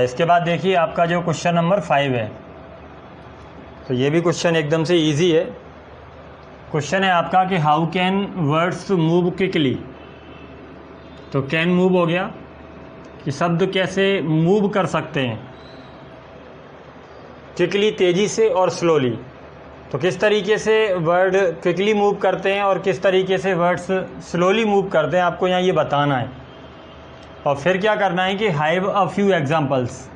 इसके बाद देखिए आपका जो क्वेश्चन नंबर 5 है, तो ये भी क्वेश्चन एकदम से इजी है। क्वेश्चन है आपका कि how can words move quickly. तो कैन मूव हो गया कि शब्द कैसे मूव कर सकते हैं क्विकली, तेज़ी से और स्लोली। तो किस तरीके से वर्ड क्विकली मूव करते हैं और किस तरीके से वर्ड्स स्लोली मूव करते हैं, आपको यहाँ ये बताना है। और फिर क्या करना है कि have a few examples.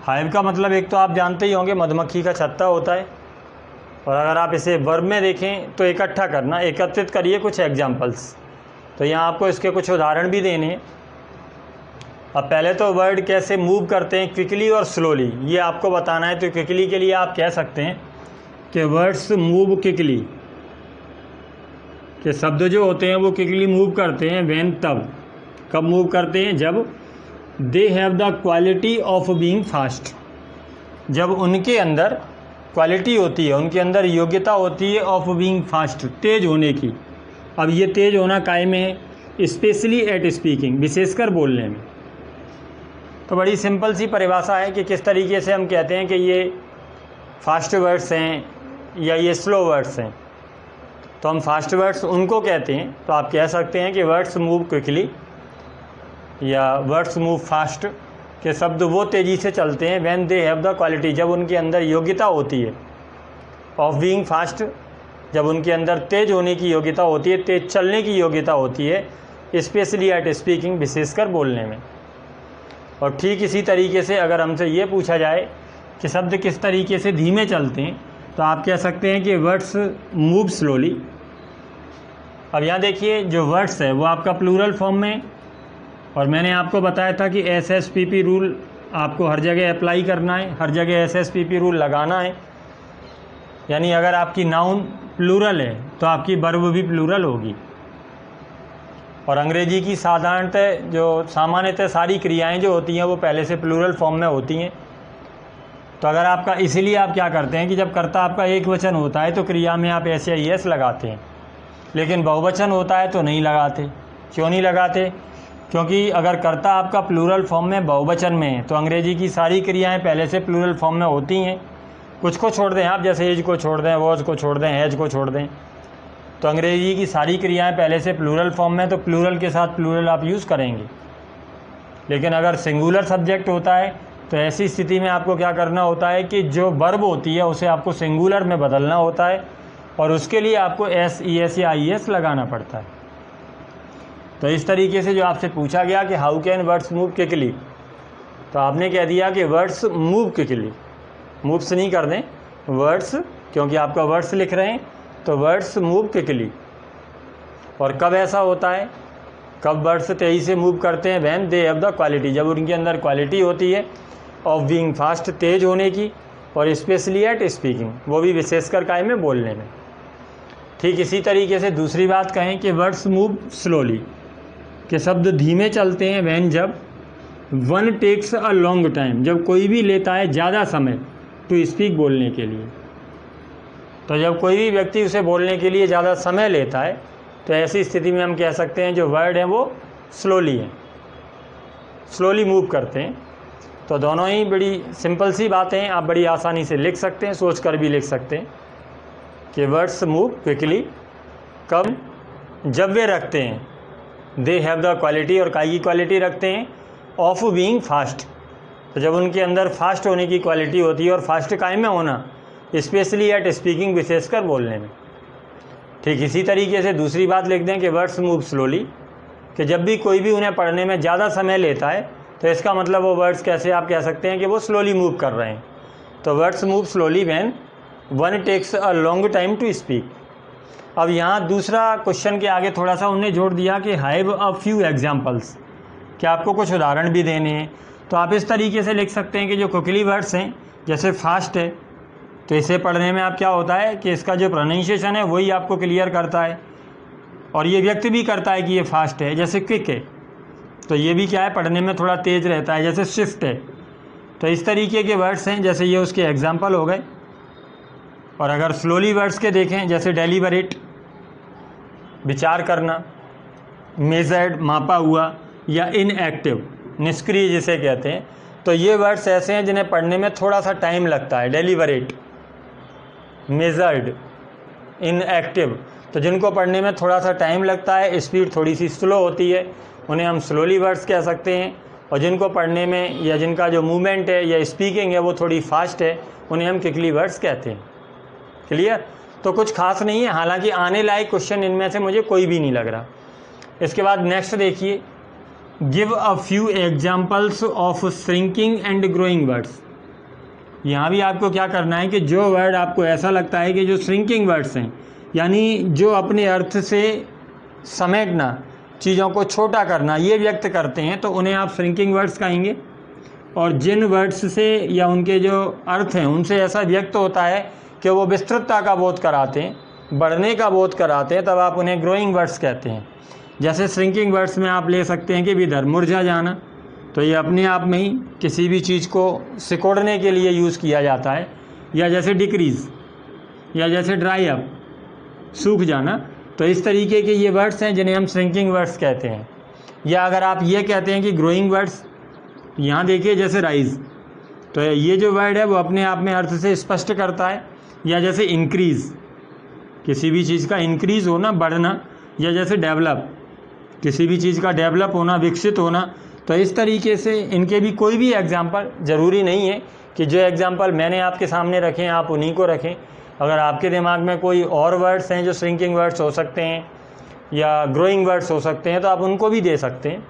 Have का मतलब एक तो आप जानते ही होंगे, मधुमक्खी का छत्ता होता है। और अगर आप इसे वर्ब में देखें तो इकट्ठा करना, एकत्रित करिए कुछ एग्जांपल्स। तो यहाँ आपको इसके कुछ उदाहरण भी देने हैं। अब पहले तो वर्ड कैसे मूव करते हैं क्विकली और स्लोली, ये आपको बताना है। तो क्विकली के लिए आप कह सकते हैं कि वर्ड्स मूव क्विकली, के शब्द जो होते हैं वो क्विकली मूव करते हैं व्हेन, तब। कब मूव करते हैं? जब they have the quality of being fast, जब उनके अंदर क्वालिटी होती है, उनके अंदर योग्यता होती है ऑफ बीइंग फास्ट, तेज़ होने की। अब ये तेज़ होना काय में है? स्पेशली एट स्पीकिंग, विशेषकर बोलने में। तो बड़ी सिंपल सी परिभाषा है कि किस तरीके से हम कहते हैं कि ये फास्ट वर्ड्स हैं या ये स्लो वर्ड्स हैं। तो हम फास्ट वर्ड्स उनको कहते हैं, तो आप कह सकते हैं कि वर्ड्स मूव क्विकली या वर्ड्स मूव फास्ट, के शब्द वो तेज़ी से चलते हैं when they have the quality, जब उनके अंदर योग्यता होती है ऑफ बीइंग फास्ट, जब उनके अंदर तेज़ होने की योग्यता होती है, तेज़ चलने की योग्यता होती है, स्पेशली एट स्पीकिंग, विशेषकर बोलने में। और ठीक इसी तरीके से अगर हमसे ये पूछा जाए कि शब्द किस तरीके से धीमे चलते हैं, तो आप कह सकते हैं कि वर्ड्स मूव स्लोली। अब यहाँ देखिए जो वर्ड्स है वो आपका प्लूरल फॉर्म में, और मैंने आपको बताया था कि SSPP रूल आपको हर जगह अप्लाई करना है, हर जगह SSPP रूल लगाना है। यानी अगर आपकी नाउन प्लूरल है तो आपकी वर्ब भी प्लूरल होगी। और अंग्रेजी की साधारणतः जो सामान्यतः सारी क्रियाएं जो होती हैं वो पहले से प्लूरल फॉर्म में होती हैं। तो अगर आपका, इसीलिए आप क्या करते हैं कि जब कर्ता आपका एक वचन होता है तो क्रिया में आप ऐसे या एस लगाते हैं, लेकिन बहुवचन होता है तो नहीं लगाते। क्यों नहीं लगाते? क्योंकि अगर कर्ता आपका प्लूरल फॉर्म में बहुवचन में है तो अंग्रेजी की सारी क्रियाएं पहले से प्लूरल फॉर्म में होती हैं। कुछ को छोड़ दें आप, जैसे एज को छोड़ दें, वॉज को छोड़ दें, हैज को छोड़ दें। तो अंग्रेजी की सारी क्रियाएं पहले से प्लूरल फॉर्म में, तो प्लूरल के साथ प्लूरल आप यूज़ करेंगे। लेकिन अगर सिंगुलर सब्जेक्ट होता है तो ऐसी स्थिति में आपको क्या करना होता है कि जो वर्ब होती है उसे आपको सिंगुलर में बदलना होता है, और उसके लिए आपको SES या IES लगाना पड़ता है। तो इस तरीके से जो आपसे पूछा गया कि how can words move quickly, तो आपने कह दिया कि वर्ड्स मूव क्विकली। मूव्स नहीं कर दें, वर्ड्स, क्योंकि आपका वर्ड्स लिख रहे हैं, तो वर्ड्स मूव क्विकली। और कब ऐसा होता है, कब वर्ड्स तेज़ी से मूव करते हैं? When they have the quality, जब उनके अंदर क्वालिटी होती है ऑफ बीइंग फास्ट, तेज़ होने की, और स्पेशली एट स्पीकिंग, वो भी विशेषकर काय में, बोलने में। ठीक इसी तरीके से दूसरी बात कहें कि वर्ड्स मूव स्लोली, के शब्द धीमे चलते हैं व्हेन, जब one takes a long time, जब कोई भी लेता है ज़्यादा समय टू स्पीक, बोलने के लिए। तो जब कोई भी व्यक्ति उसे बोलने के लिए ज़्यादा समय लेता है तो ऐसी स्थिति में हम कह सकते हैं जो वर्ड हैं वो स्लोली हैं, स्लोली मूव करते हैं। तो दोनों ही बड़ी सिंपल सी बातें हैं, आप बड़ी आसानी से लिख सकते हैं, सोच कर भी लिख सकते हैं कि वर्ड्स मूव क्विकली कब? जब वे रखते हैं दे हैव द क्वालिटी, और काय की क्वालिटी रखते हैं? Of being fast. तो जब उनके अंदर फास्ट होने की क्वालिटी होती है, और फास्ट काय में होना? स्पेशली एट स्पीकिंग, विशेषकर बोलने में। ठीक इसी तरीके से दूसरी बात लिख दें कि वर्ड्स मूव स्लोली, कि जब भी कोई भी उन्हें पढ़ने में ज़्यादा समय लेता है तो इसका मतलब वो वर्ड्स कैसे आप कह सकते हैं कि वो स्लोली मूव कर रहे हैं। तो words move slowly when one takes a long time to speak. अब यहाँ दूसरा क्वेश्चन के आगे थोड़ा सा उन्हें जोड़ दिया कि हैव अ फ्यू एग्जाम्पल्स, कि आपको कुछ उदाहरण भी देने हैं। तो आप इस तरीके से लिख सकते हैं कि जो क्विकली वर्ड्स हैं, जैसे फास्ट है, तो इसे पढ़ने में आप क्या होता है कि इसका जो प्रोनाउंसिएशन है वही आपको क्लियर करता है, और ये व्यक्त भी करता है कि ये फास्ट है। जैसे क्विक है तो ये भी क्या है, पढ़ने में थोड़ा तेज़ रहता है। जैसे स्विफ्ट है, तो इस तरीके के वर्ड्स हैं, जैसे ये उसके एग्जाम्पल हो गए। और अगर स्लोली वर्ड्स के देखें, जैसे डेलिबरेट, विचार करना, मेजर्ड, मापा हुआ, या इनएक्टिव, निष्क्रिय जिसे कहते हैं, तो ये वर्ड्स ऐसे हैं जिन्हें पढ़ने में थोड़ा सा टाइम लगता है। डेलिबरेट, मेजर्ड, इनएक्टिव, तो जिनको पढ़ने में थोड़ा सा टाइम लगता है, स्पीड थोड़ी सी स्लो होती है, उन्हें हम स्लोली वर्ड्स कह सकते हैं। और जिनको पढ़ने में या जिनका जो मूवमेंट है या स्पीकिंग है वो थोड़ी फास्ट है, उन्हें हम क्विकली वर्ड्स कहते हैं। क्लियर? तो कुछ खास नहीं है, हालांकि आने लायक क्वेश्चन इनमें से मुझे कोई भी नहीं लग रहा। इसके बाद नेक्स्ट देखिए, give a few examples of shrinking and growing words. यहाँ भी आपको क्या करना है कि जो वर्ड आपको ऐसा लगता है कि जो श्रिंकिंग वर्ड्स हैं, यानी जो अपने अर्थ से समेटना, चीज़ों को छोटा करना, ये व्यक्त करते हैं, तो उन्हें आप श्रिंकिंग वर्ड्स कहेंगे। और जिन वर्ड्स से या उनके जो अर्थ हैं उनसे ऐसा व्यक्त होता है कि वो विस्तृतता का बोध कराते हैं, बढ़ने का बोध कराते हैं, तब आप उन्हें ग्रोइंग वर्ड्स कहते हैं। जैसे श्रिंकिंग वर्ड्स में आप ले सकते हैं कि विधर, मुरझा जाना, तो ये अपने आप में ही किसी भी चीज़ को सिकोड़ने के लिए यूज़ किया जाता है। या जैसे डिक्रीज़, या जैसे ड्राई अप, सूख जाना, तो इस तरीके के ये वर्ड्स हैं जिन्हें हम श्रिंकिंग वर्ड्स कहते हैं। या अगर आप ये कहते हैं कि ग्रोइंग वर्ड्स, यहाँ देखिए जैसे राइज, तो ये जो वर्ड है वो अपने आप में अर्थ से स्पष्ट करता है। या जैसे इंक्रीज़, किसी भी चीज़ का इंक्रीज़ होना, बढ़ना। या जैसे डेवलप, किसी भी चीज़ का डेवलप होना, विकसित होना। तो इस तरीके से इनके भी कोई भी एग्जाम्पल, ज़रूरी नहीं है कि जो एग्जाम्पल मैंने आपके सामने रखे हैं आप उन्हीं को रखें। अगर आपके दिमाग में कोई और वर्ड्स हैं जो श्रिंकिंग वर्ड्स हो सकते हैं या ग्रोइंग वर्ड्स हो सकते हैं, तो आप उनको भी दे सकते हैं।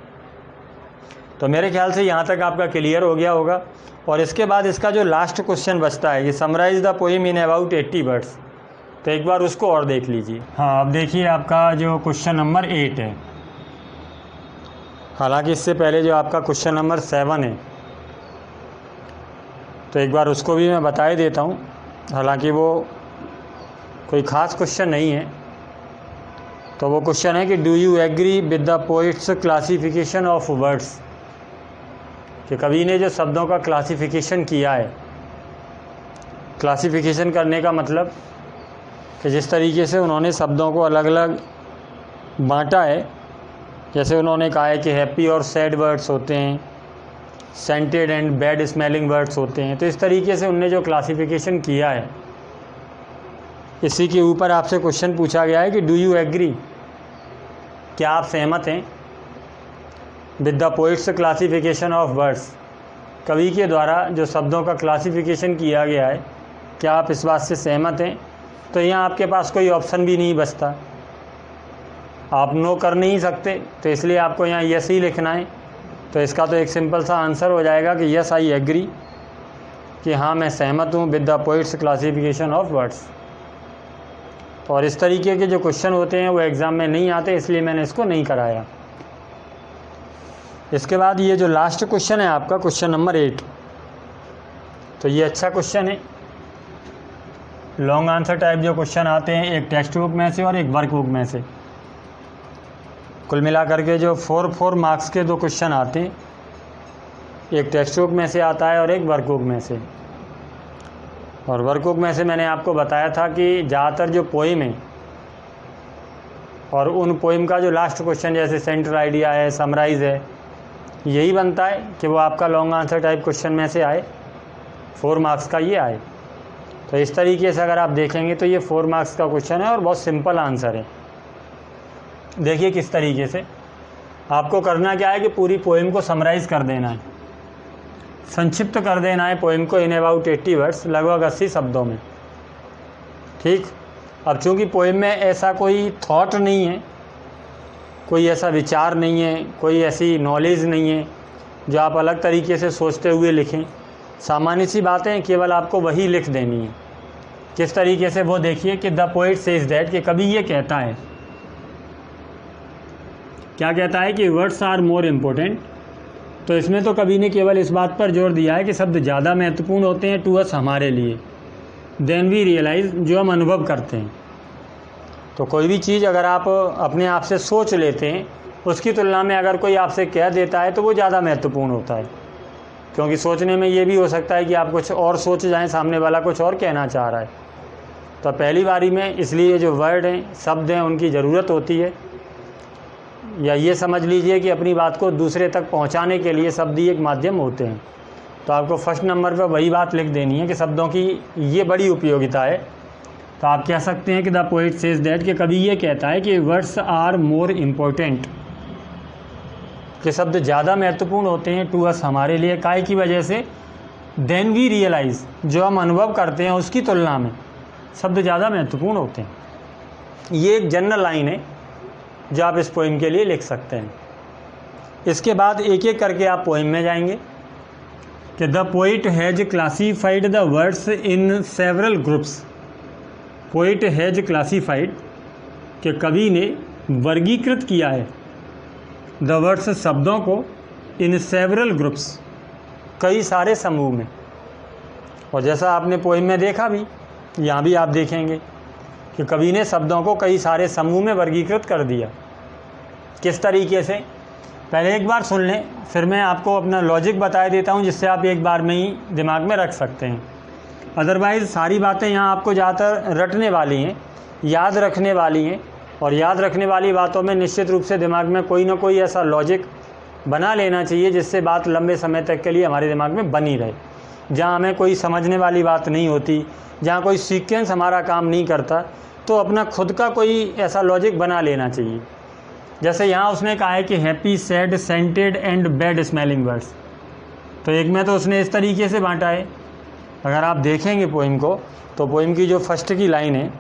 तो मेरे ख्याल से यहाँ तक आपका क्लियर हो गया होगा। और इसके बाद इसका जो लास्ट क्वेश्चन बचता है, ये summarise the poem in about 80 words, तो एक बार उसको और देख लीजिए। हाँ, अब देखिए आपका जो क्वेश्चन नंबर 8 है, हालांकि इससे पहले जो आपका क्वेश्चन नंबर 7 है, तो एक बार उसको भी मैं बता ही देता हूँ। हालांकि वो कोई ख़ास क्वेश्चन नहीं है। तो वो क्वेश्चन है कि do you agree with the poet's classification of words, कि कवि ने जो शब्दों का क्लासिफिकेशन किया है। क्लासिफिकेशन करने का मतलब कि जिस तरीके से उन्होंने शब्दों को अलग अलग बांटा है, जैसे उन्होंने कहा है कि हैप्पी और सैड वर्ड्स होते हैं, scented and bad smelling words होते हैं, तो इस तरीके से उनने जो क्लासिफिकेशन किया है, इसी के ऊपर आपसे क्वेश्चन पूछा गया है कि डू यू एग्री, क्या आप सहमत हैं with the poet's classification of words, कवि के द्वारा जो शब्दों का क्लासिफिकेशन किया गया है, क्या आप इस बात से सहमत हैं। तो यहाँ आपके पास कोई ऑप्शन भी नहीं बचता, आप नो कर नहीं सकते, तो इसलिए आपको यहाँ यस ही लिखना है। तो इसका तो एक सिंपल सा आंसर हो जाएगा कि यस आई एग्री, कि हाँ मैं सहमत हूँ with the poet's classification of words. और इस तरीके के जो क्वेश्चन होते हैं वो एग्ज़ाम में नहीं आते, इसलिए मैंने इसको नहीं कराया। इसके बाद ये जो लास्ट क्वेश्चन है आपका, क्वेश्चन नंबर 8, तो ये अच्छा क्वेश्चन है। लॉन्ग आंसर टाइप जो क्वेश्चन आते हैं, एक टेक्स्ट बुक में से और एक वर्क बुक में से, कुल मिलाकर के जो 4 मार्क्स के 2 क्वेश्चन आते हैं, एक टेक्स्ट बुक में से आता है और एक वर्क बुक में से। और वर्क बुक में से मैंने आपको बताया था कि ज़्यादातर जो पोइम है और उन पोइम का जो लास्ट क्वेश्चन जैसे सेंटर आइडिया है, समराइज़ है, यही बनता है कि वो आपका लॉन्ग आंसर टाइप क्वेश्चन में से आए, 4 मार्क्स का ये आए। तो इस तरीके से अगर आप देखेंगे तो ये 4 मार्क्स का क्वेश्चन है और बहुत सिंपल आंसर है। देखिए किस तरीके से आपको करना क्या है कि पूरी पोइम को समराइज़ कर देना है, संक्षिप्त कर देना है पोइम को इन अबाउट 80 वर्ड्स, लगभग 80 शब्दों में। ठीक, अब चूँकि पोइम में ऐसा कोई थॉट नहीं है, कोई ऐसा विचार नहीं है, कोई ऐसी नॉलेज नहीं है जो आप अलग तरीके से सोचते हुए लिखें, सामान्य सी बातें केवल आपको वही लिख देनी है। किस तरीके से, वो देखिए कि द पोइट सेज दैट, कि कभी ये कहता है, क्या कहता है कि वर्ड्स आर मोर इम्पोर्टेंट। तो इसमें तो कवि ने केवल इस बात पर जोर दिया है कि शब्द ज़्यादा महत्वपूर्ण होते हैं टू अस, हमारे लिए, देन वी रियलाइज़, जो हम अनुभव करते हैं। तो कोई भी चीज़ अगर आप अपने आप से सोच लेते हैं, उसकी तुलना में अगर कोई आपसे कह देता है तो वो ज़्यादा महत्वपूर्ण होता है, क्योंकि सोचने में ये भी हो सकता है कि आप कुछ और सोच जाएं, सामने वाला कुछ और कहना चाह रहा है। तो पहली बारी में इसलिए जो वर्ड हैं, शब्द हैं, उनकी ज़रूरत होती है। या ये समझ लीजिए कि अपनी बात को दूसरे तक पहुंचाने के लिए शब्द ही एक माध्यम होते हैं। तो आपको फर्स्ट नंबर पर वही बात लिख देनी है कि शब्दों की ये बड़ी उपयोगिता है। तो आप कह सकते हैं कि द पोइट सेज दैट, कि कवि ये कहता है कि वर्ड्स आर मोर इम्पोर्टेंट, कि शब्द ज़्यादा महत्वपूर्ण होते हैं टू अस, हमारे लिए, काय की वजह से, देन वी रियलाइज़, जो हम अनुभव करते हैं उसकी तुलना में शब्द ज़्यादा महत्वपूर्ण होते हैं। ये एक जनरल लाइन है जो आप इस पोइम के लिए लिख सकते हैं। इसके बाद एक एक करके आप पोइम में जाएंगे कि the poet has classified the words in several groups. Poet has classified, कि कवि ने वर्गीकृत किया है, द वर्ड्स, शब्दों को, इन सेवरल ग्रुप्स, कई सारे समूह में। और जैसा आपने पोइम में देखा भी, यहाँ भी आप देखेंगे कि कवि ने शब्दों को कई सारे समूह में वर्गीकृत कर दिया। किस तरीके से, पहले एक बार सुन लें, फिर मैं आपको अपना लॉजिक बता देता हूँ, जिससे आप एक बार में ही दिमाग में रख सकते हैं। अदरवाइज़ सारी बातें यहाँ आपको ज़्यादातर रटने वाली हैं, याद रखने वाली हैं, और याद रखने वाली बातों में निश्चित रूप से दिमाग में कोई ना कोई ऐसा लॉजिक बना लेना चाहिए जिससे बात लंबे समय तक के लिए हमारे दिमाग में बनी रहे। जहाँ हमें कोई समझने वाली बात नहीं होती, जहाँ कोई सीक्वेंस हमारा काम नहीं करता, तो अपना खुद का कोई ऐसा लॉजिक बना लेना चाहिए। जैसे यहाँ उसने कहा है कि happy, sad, scented and bad smelling words, तो एक में तो उसने इस तरीके से बांटा है। अगर आप देखेंगे पोइम को, तो पोइम की जो फर्स्ट की लाइन है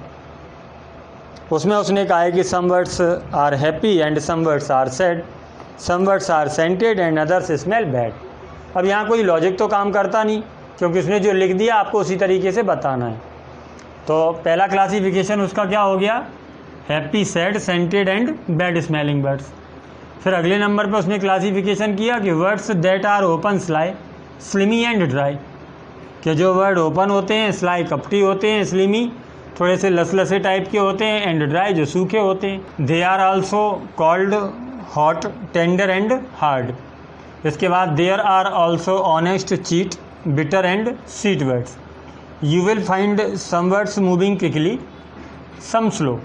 उसमें उसने कहा है कि some words are happy and some words are sad, some words are scented and others smell bad. अब यहाँ कोई लॉजिक तो काम करता नहीं, क्योंकि उसने जो लिख दिया आपको उसी तरीके से बताना है। तो पहला क्लासिफिकेशन उसका क्या हो गया, happy, sad, scented and bad smelling words. फिर अगले नंबर पर उसने क्लासिफिकेशन किया कि words that are open sly, slimy and dry, कि जो वर्ड ओपन होते हैं, स्लाई कपटी होते हैं, स्लिमी थोड़े से लसलसे टाइप के होते हैं, एंड ड्राई जो सूखे होते हैं। They are also called hot, tender and hard. इसके बाद there are also honest, cheat, bitter and sweet words. You will find some words moving quickly, some slow.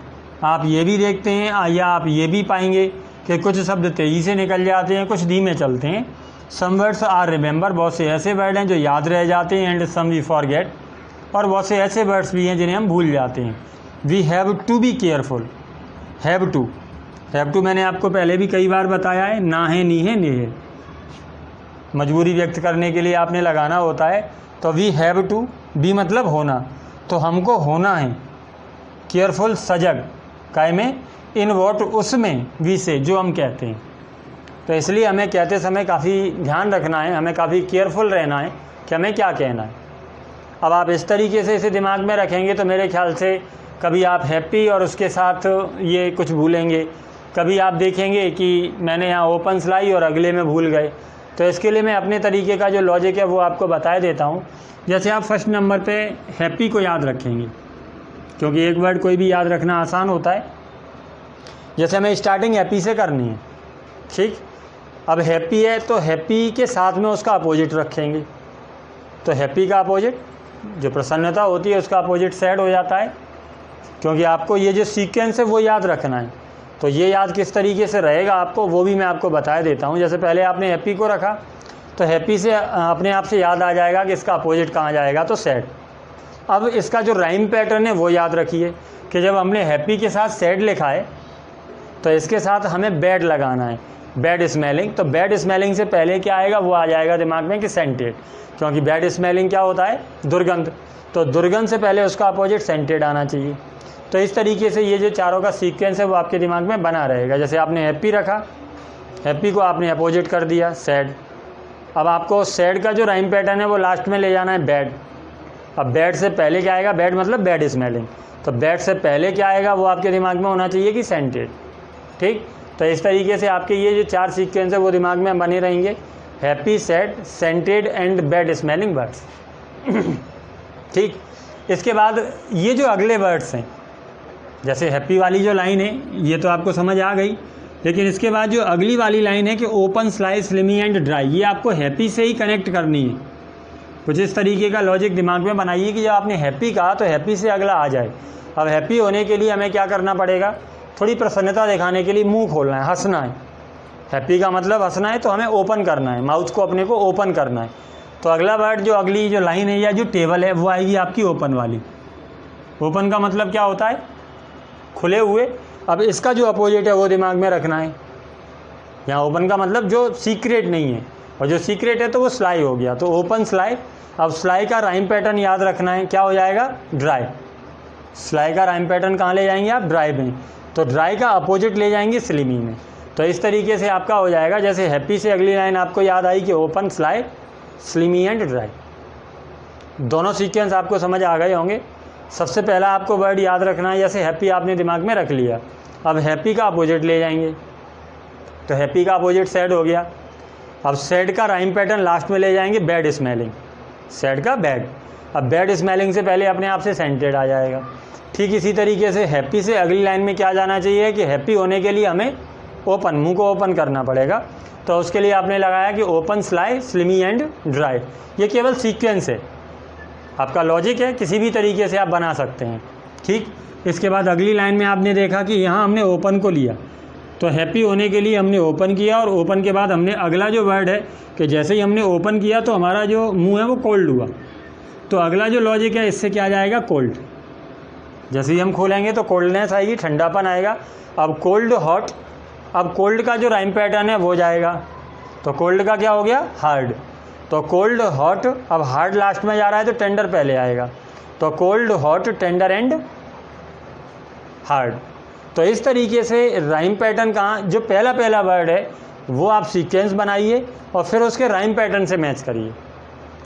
आप ये भी देखते हैं या आप ये भी पाएंगे कि कुछ शब्द तेज़ी से निकल जाते हैं, कुछ धीमे चलते हैं। सम वर्ड्स आर रिमेंबर, बहुत से ऐसे वर्ड हैं जो याद रह जाते हैं, एंड सम वी फॉरगेट, और बहुत से ऐसे वर्ड्स भी हैं जिन्हें हम भूल जाते हैं। We have to be careful, have to मैंने आपको पहले भी कई बार बताया है, ना है, नी है, ने है, मजबूरी व्यक्त करने के लिए आपने लगाना होता है। तो वी हैव टू, बी मतलब होना, तो हमको होना है, केयरफुल सजग, काय में, इन वॉट उसमें, वी से जो हम कहते हैं। तो इसलिए हमें कहते समय काफ़ी ध्यान रखना है, हमें काफ़ी केयरफुल रहना है कि हमें क्या कहना है। अब आप इस तरीके से इसे दिमाग में रखेंगे तो मेरे ख्याल से कभी आप हैप्पी और उसके साथ ये कुछ भूलेंगे, कभी आप देखेंगे कि मैंने यहाँ ओपन स्लाई और अगले में भूल गए। तो इसके लिए मैं अपने तरीके का जो लॉजिक है वो आपको बता देता हूँ। जैसे आप फर्स्ट नंबर पे हैप्पी को याद रखेंगे, क्योंकि एक वर्ड कोई भी याद रखना आसान होता है। जैसे हमें स्टार्टिंग हैप्पी से करनी है, ठीक। अब हैप्पी है तो हैप्पी के साथ में उसका अपोजिट रखेंगे। तो हैप्पी का अपोजिट, जो प्रसन्नता होती है, उसका अपोजिट सैड हो जाता है, क्योंकि आपको ये जो सीक्वेंस है वो याद रखना है। तो ये याद किस तरीके से रहेगा आपको, वो भी मैं आपको बता देता हूँ। जैसे पहले आपने हैप्पी को रखा, तो हैप्पी से अपने आप से याद आ जाएगा कि इसका अपोजिट कहाँ जाएगा, तो सैड। अब इसका जो राइम पैटर्न है वो याद रखिए कि जब हमने हैप्पी के साथ सैड लिखा है तो इसके साथ हमें बैड लगाना है, बैड स्मेलिंग। तो बैड स्मेलिंग से पहले क्या आएगा, वो आ जाएगा दिमाग में कि सेंटेड, क्योंकि बैड स्मेलिंग क्या होता है, दुर्गंध। तो दुर्गंध से पहले उसका अपोजिट सेंटेड आना चाहिए। तो इस तरीके से ये जो चारों का सीक्वेंस है वो आपके दिमाग में बना रहेगा। जैसे आपने हैप्पी रखा, हैप्पी को आपने अपोजिट कर दिया सैड। अब आपको सैड का जो राइम पैटर्न है वो लास्ट में ले जाना है बैड। अब बैड से पहले क्या आएगा, बैड मतलब बैड स्मेलिंग। तो बैड से पहले क्या आएगा वो आपके दिमाग में होना चाहिए कि सेंटेड, ठीक। तो इस तरीके से आपके ये जो चार सीक्वेंस है वो दिमाग में बने रहेंगे, happy, sad, scented and bad smelling words, ठीक। इसके बाद ये जो अगले वर्ड्स हैं, जैसे हैप्पी वाली जो लाइन है ये तो आपको समझ आ गई, लेकिन इसके बाद जो अगली वाली लाइन है कि open, sly, slimy and dry, ये आपको हैप्पी से ही कनेक्ट करनी है। कुछ इस तरीके का लॉजिक दिमाग में बनाइए कि जब आपने हैप्पी कहा तो हैप्पी से अगला आ जाए। अब हैप्पी होने के लिए हमें क्या करना पड़ेगा, थोड़ी प्रसन्नता दिखाने के लिए मुंह खोलना है, हंसना है। हैप्पी का मतलब हंसना है, तो हमें ओपन करना है, माउथ को अपने को ओपन करना है। तो अगला वर्ड जो अगली जो लाइन है या जो टेबल है वो आएगी आपकी ओपन वाली। ओपन का मतलब क्या होता है? खुले हुए। अब इसका जो अपोजिट है वो दिमाग में रखना है। यहाँ ओपन का मतलब जो सीक्रेट नहीं है, और जो सीक्रेट है तो वो स्लाई हो गया, तो ओपन स्लाई। अब स्लाई का राइम पैटर्न याद रखना है, क्या हो जाएगा? ड्राई। स्लाई का राइम पैटर्न कहाँ ले जाएंगे आप? ड्राई में। तो ड्राई का अपोजिट ले जाएंगे स्लिमी में। तो इस तरीके से आपका हो जाएगा, जैसे हैप्पी से अगली लाइन आपको याद आई कि open sly slimy and dry. दोनों सीक्वेंस आपको समझ आ गए होंगे। सबसे पहला आपको वर्ड याद रखना है, जैसे हैप्पी आपने दिमाग में रख लिया, अब हैप्पी का अपोजिट ले जाएंगे, तो हैप्पी का अपोजिट सैड हो गया। अब सैड का राइम पैटर्न लास्ट में ले जाएंगे बैड स्मेलिंग, सैड का बैड। अब बैड स्मेलिंग से पहले अपने आप से सेंटेड आ जाएगा। ठीक इसी तरीके से हैप्पी से अगली लाइन में क्या जाना चाहिए कि हैप्पी होने के लिए हमें ओपन, मुंह को ओपन करना पड़ेगा, तो उसके लिए आपने लगाया कि open sly slimy and dry. ये केवल सीक्वेंस है, आपका लॉजिक है, किसी भी तरीके से आप बना सकते हैं। ठीक, इसके बाद अगली लाइन में आपने देखा कि यहाँ हमने ओपन को लिया, तो हैप्पी होने के लिए हमने ओपन किया, और ओपन के बाद हमने अगला जो वर्ड है कि जैसे ही हमने ओपन किया तो हमारा जो मुंह है वो कोल्ड हुआ, तो अगला जो लॉजिक है इससे क्या जाएगा? कोल्ड। जैसे ही हम खोलेंगे तो कोल्डनेस आएगी, ठंडापन आएगा। अब कोल्ड हॉट, अब कोल्ड का जो राइम पैटर्न है वो जाएगा, तो कोल्ड का क्या हो गया? हार्ड। तो कोल्ड हॉट, अब हार्ड लास्ट में जा रहा है तो टेंडर पहले आएगा, तो cold hot tender and hard. तो इस तरीके से राइम पैटर्न का जो पहला वर्ड है वो आप सीक्वेंस बनाइए और फिर उसके राइम पैटर्न से मैच करिए।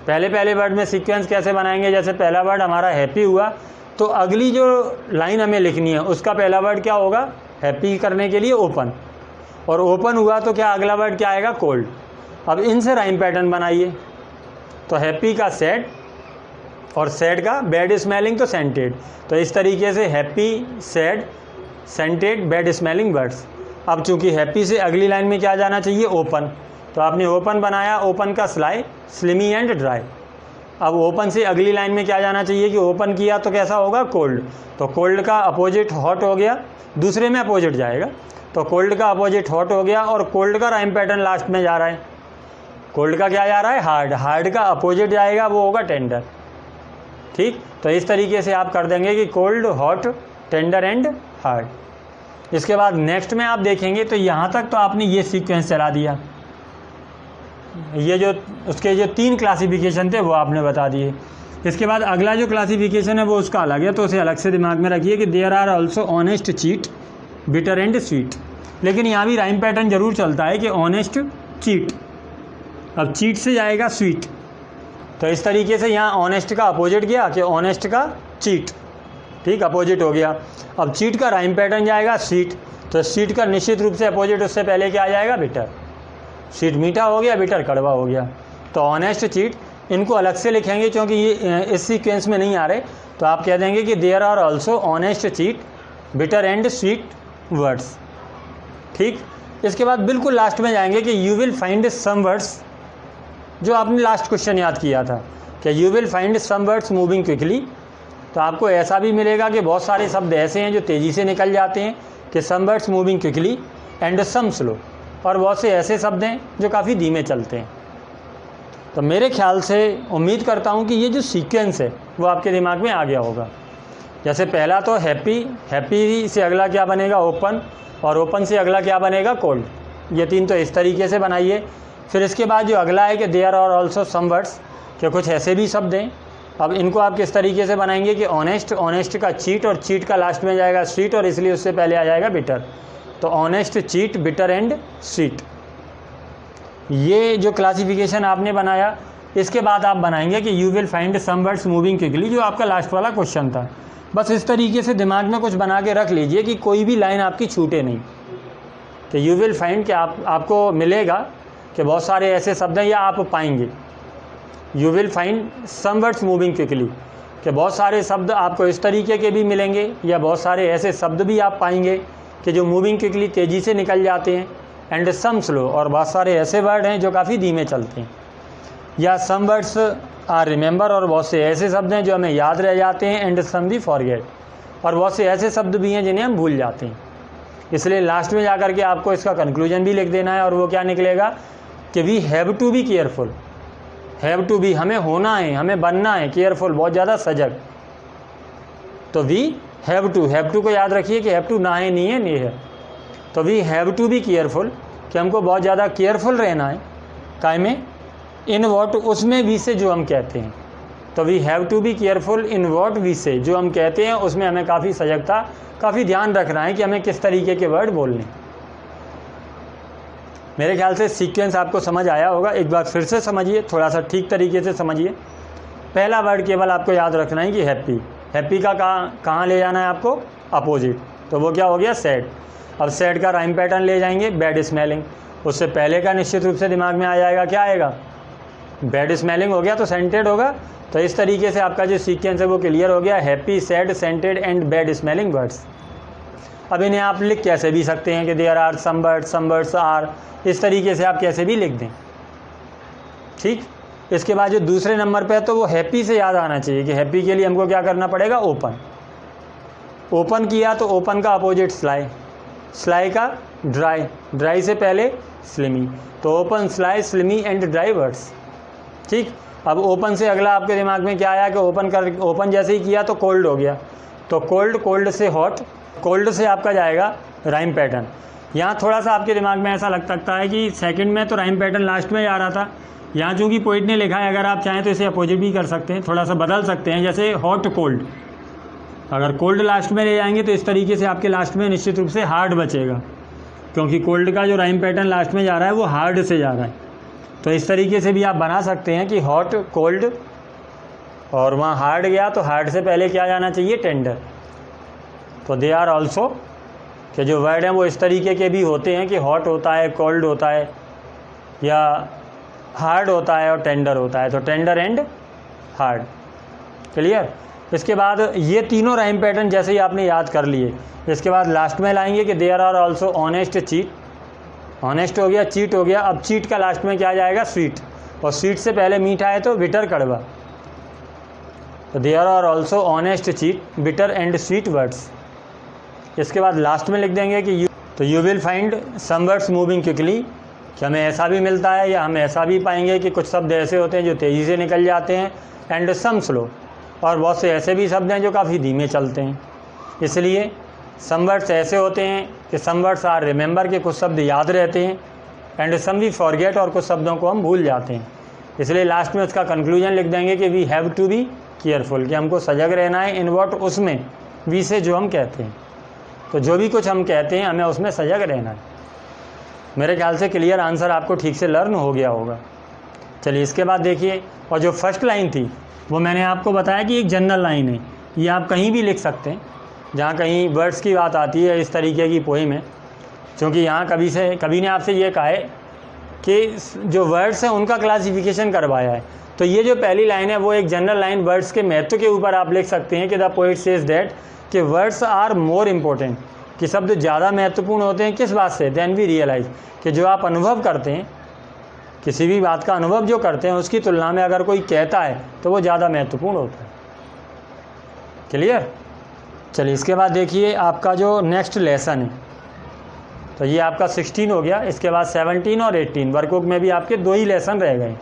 पहले वर्ड में सीक्वेंस कैसे बनाएंगे? जैसे पहला वर्ड हमारा हैप्पी हुआ, तो अगली जो लाइन हमें लिखनी है उसका पहला वर्ड क्या होगा? हैप्पी करने के लिए ओपन, और ओपन हुआ तो क्या अगला वर्ड क्या आएगा? कोल्ड। अब इनसे राइम पैटर्न बनाइए, तो हैप्पी का सैड और सैड का बैड स्मेलिंग, तो सेंटेड। तो इस तरीके से happy, sad, scented, bad smelling words. अब चूंकि हैप्पी से अगली लाइन में क्या जाना चाहिए? ओपन, तो आपने ओपन बनाया, ओपन का स्लाई स्लिमी एंड ड्राई। अब ओपन से अगली लाइन में क्या जाना चाहिए कि ओपन किया तो कैसा होगा? कोल्ड। तो कोल्ड का अपोजिट हॉट हो गया, दूसरे में अपोजिट जाएगा, तो कोल्ड का अपोजिट हॉट हो गया, और कोल्ड का राइम पैटर्न लास्ट में जा रहा है। कोल्ड का क्या जा रहा है? हार्ड। हार्ड का अपोजिट जाएगा, वो होगा टेंडर। ठीक, तो इस तरीके से आप कर देंगे कि cold, hot, tender and hard. इसके बाद नेक्स्ट में आप देखेंगे तो यहाँ तक तो आपने ये सीक्वेंस चला दिया, ये जो उसके जो 3 क्लासिफिकेशन थे वो आपने बता दिए। इसके बाद अगला जो क्लासिफिकेशन है वो उसका अलग है, तो उसे अलग से दिमाग में रखिए कि there are also honest, cheat, bitter and sweet. लेकिन यहाँ भी राइम पैटर्न जरूर चलता है कि ऑनेस्ट, चीट। अब चीट से जाएगा स्वीट, तो इस तरीके से यहाँ ऑनेस्ट का अपोजिट गया कि ऑनेस्ट का चीट। ठीक, अपोजिट हो गया। अब चीट का राइम पैटर्न जाएगा स्वीट, तो स्वीट का निश्चित रूप से अपोजिट उससे पहले क्या आ जाएगा? बिटर। स्वीट मीठा हो गया, बिटर कड़वा हो गया। तो ऑनेस्ट, चीट, इनको अलग से लिखेंगे क्योंकि ये इस सीक्वेंस में नहीं आ रहे, तो आप कह देंगे कि there are also honest, cheat, bitter and sweet words. ठीक, इसके बाद बिल्कुल लास्ट में जाएंगे कि you will find some words, जो आपने लास्ट क्वेश्चन याद किया था कि you will find some words moving quickly. तो आपको ऐसा भी मिलेगा कि बहुत सारे शब्द ऐसे हैं जो तेज़ी से निकल जाते हैं कि some words moving quickly and some slow, और बहुत से ऐसे शब्द हैं जो काफ़ी धीमे चलते हैं। तो मेरे ख्याल से उम्मीद करता हूँ कि ये जो सीक्वेंस है वो आपके दिमाग में आ गया होगा। जैसे पहला तो हैप्पी, हैप्पी से अगला क्या बनेगा? ओपन, और ओपन से अगला क्या बनेगा? कोल्ड। ये 3 तो इस तरीके से बनाइए। फिर इसके बाद जो अगला है कि there are also some words, कि कुछ ऐसे भी शब्द हैं। अब इनको आप किस तरीके से बनाएंगे कि ऑनेस्ट, ऑनेस्ट का चीट, और चीट का लास्ट में जाएगा स्वीट, और इसलिए उससे पहले आ जाएगा बिटर। तो honest, cheat, bitter and sweet. ये जो क्लासिफिकेशन आपने बनाया, इसके बाद आप बनाएंगे कि you will find some words moving quickly, जो आपका लास्ट वाला क्वेश्चन था। बस इस तरीके से दिमाग में कुछ बना के रख लीजिए कि कोई भी लाइन आपकी छूटे नहीं, कि यू विल फाइंड कि आपको मिलेगा कि बहुत सारे ऐसे शब्द हैं या आप पाएंगे। You will find some words moving quickly, कि बहुत सारे शब्द आपको इस तरीके के भी मिलेंगे, या बहुत सारे ऐसे शब्द भी आप पाएंगे कि जो मूविंग क्विकली तेज़ी से निकल जाते हैं, एंड सम स्लो, और बहुत सारे ऐसे वर्ड हैं जो काफ़ी धीमे चलते हैं। या सम वर्ड्स आर रिमेंबर, और बहुत से ऐसे शब्द हैं जो हमें याद रह जाते हैं, एंड सम वी फॉरगेट, और बहुत से ऐसे शब्द भी हैं जिन्हें हम भूल जाते हैं। इसलिए लास्ट में जाकर के आपको इसका कंक्लूजन भी लिख देना है, और वो क्या निकलेगा कि we have to be careful, have to be हमें होना है, हमें बनना है, केयरफुल बहुत ज़्यादा सजग। तो वी हैव टू को याद रखिए कि हैव टू ना है, नहीं है, नहीं है। तो we have to be careful कि हमको बहुत ज़्यादा केयरफुल रहना है। काय में? इन वॉट, उसमें वी से जो हम कहते हैं। तो we have to be careful in what we say, जो हम कहते हैं उसमें हमें काफ़ी सजगता, काफ़ी ध्यान रखना है कि हमें किस तरीके के वर्ड बोलने। मेरे ख्याल से सीक्वेंस आपको समझ आया होगा। एक बार फिर से समझिए, थोड़ा सा ठीक तरीके से समझिए। पहला वर्ड केवल आपको याद रखना है कि हैप्पी। हैप्पी का कहाँ ले जाना है आपको? अपोजिट। तो वो क्या हो गया? सैड। अब सैड का राइम पैटर्न ले जाएंगे बैड स्मेलिंग। उससे पहले का निश्चित रूप से दिमाग में आ जाएगा, क्या आएगा? बैड स्मेलिंग हो गया तो सेंटेड होगा। तो इस तरीके से आपका जो सीक्वेंस है वो क्लियर हो गया। Happy, sad, scented and bad smelling words. अब इन्हें आप लिख कैसे भी सकते हैं कि there are some words are, इस तरीके से आप कैसे भी लिख दें। ठीक। इसके बाद जो दूसरे नंबर पे है तो वो हैप्पी से याद आना चाहिए कि हैप्पी के लिए हमको क्या करना पड़ेगा? ओपन। ओपन किया तो ओपन का अपोजिट स्लाई, स्लाई का ड्राई, ड्राई से पहले स्लिमी। तो open, sly, slimy and dry words. ठीक। अब ओपन से अगला आपके दिमाग में क्या आया कि ओपन जैसे ही किया तो कोल्ड हो गया। तो कोल्ड, कोल्ड से हॉट, कोल्ड से आपका जाएगा राइम पैटर्न। यहाँ थोड़ा सा आपके दिमाग में ऐसा लग सकता है कि सेकंड में तो राइम पैटर्न लास्ट में आ रहा था, यहाँ चूँकि पोइट ने लिखा है, अगर आप चाहें तो इसे अपोजिट भी कर सकते हैं, थोड़ा सा बदल सकते हैं। जैसे हॉट कोल्ड, अगर कोल्ड लास्ट में ले जाएंगे तो इस तरीके से आपके लास्ट में निश्चित रूप से हार्ड बचेगा, क्योंकि कोल्ड का जो राइम पैटर्न लास्ट में जा रहा है वो हार्ड से जा रहा है। तो इस तरीके से भी आप बना सकते हैं कि हॉट, कोल्ड, और वहाँ हार्ड गया तो हार्ड से पहले क्या जाना चाहिए? टेंडर। तो दे आर ऑल्सो कि जो वर्ड हैं वो इस तरीके के भी होते हैं कि हॉट होता है, कोल्ड होता है, या हार्ड होता है और टेंडर होता है। तो टेंडर एंड हार्ड। क्लियर? इसके बाद ये तीनों राइम पैटर्न जैसे ही आपने याद कर लिए, इसके बाद लास्ट में लाएंगे कि there are also honest, cheat. Honest हो गया, चीट हो गया। अब चीट का लास्ट में क्या जाएगा? स्वीट। और स्वीट से पहले मीठा है तो बिटर, कड़वा। तो there are also honest, cheat, bitter and sweet words. इसके बाद लास्ट में लिख देंगे कि you will find some words moving quickly, कि हमें ऐसा भी मिलता है या हम ऐसा भी पाएंगे कि कुछ शब्द ऐसे होते हैं जो तेज़ी से निकल जाते हैं, एंड सम स्लो, और बहुत से ऐसे भी शब्द हैं जो काफ़ी धीमे चलते हैं। इसलिए सम वर्ड्स ऐसे होते हैं कि सम वर्ड्स आर रिमेंबर, के कुछ शब्द याद रहते हैं, एंड सम वी फॉरगेट, और कुछ शब्दों को हम भूल जाते हैं। इसलिए लास्ट में उसका कंक्लूजन लिख देंगे कि we have to be careful, कि हमको सजग रहना है इन वॉट, उसमें, वी से जो हम कहते हैं। तो जो भी कुछ हम कहते हैं हमें उसमें सजग रहना है। मेरे ख्याल से क्लियर आंसर आपको ठीक से लर्न हो गया होगा। चलिए इसके बाद देखिए, और जो फर्स्ट लाइन थी वो मैंने आपको बताया कि एक जनरल लाइन है, ये आप कहीं भी लिख सकते हैं जहाँ कहीं वर्ड्स की बात आती है इस तरीके की पोएम है। क्योंकि यहाँ कभी ने आपसे ये कहा है कि जो वर्ड्स हैं उनका क्लासिफिकेशन करवाया है। तो ये जो पहली लाइन है वो एक जनरल लाइन वर्ड्स के महत्व के ऊपर आप लिख सकते हैं कि द पोएट सेज दैट कि वर्ड्स आर मोर इम्पोर्टेंट, कि शब्द ज़्यादा महत्वपूर्ण होते हैं। किस बात से? देन वी रियलाइज़, कि जो आप अनुभव करते हैं, किसी भी बात का अनुभव जो करते हैं उसकी तुलना में अगर कोई कहता है तो वो ज़्यादा महत्वपूर्ण होता है। क्लियर? चलिए इसके बाद देखिए आपका जो नेक्स्ट लेसन है, तो ये आपका 16 हो गया। इसके बाद 17 और 18 वर्कबुक में भी आपके 2 ही लेसन रह गए।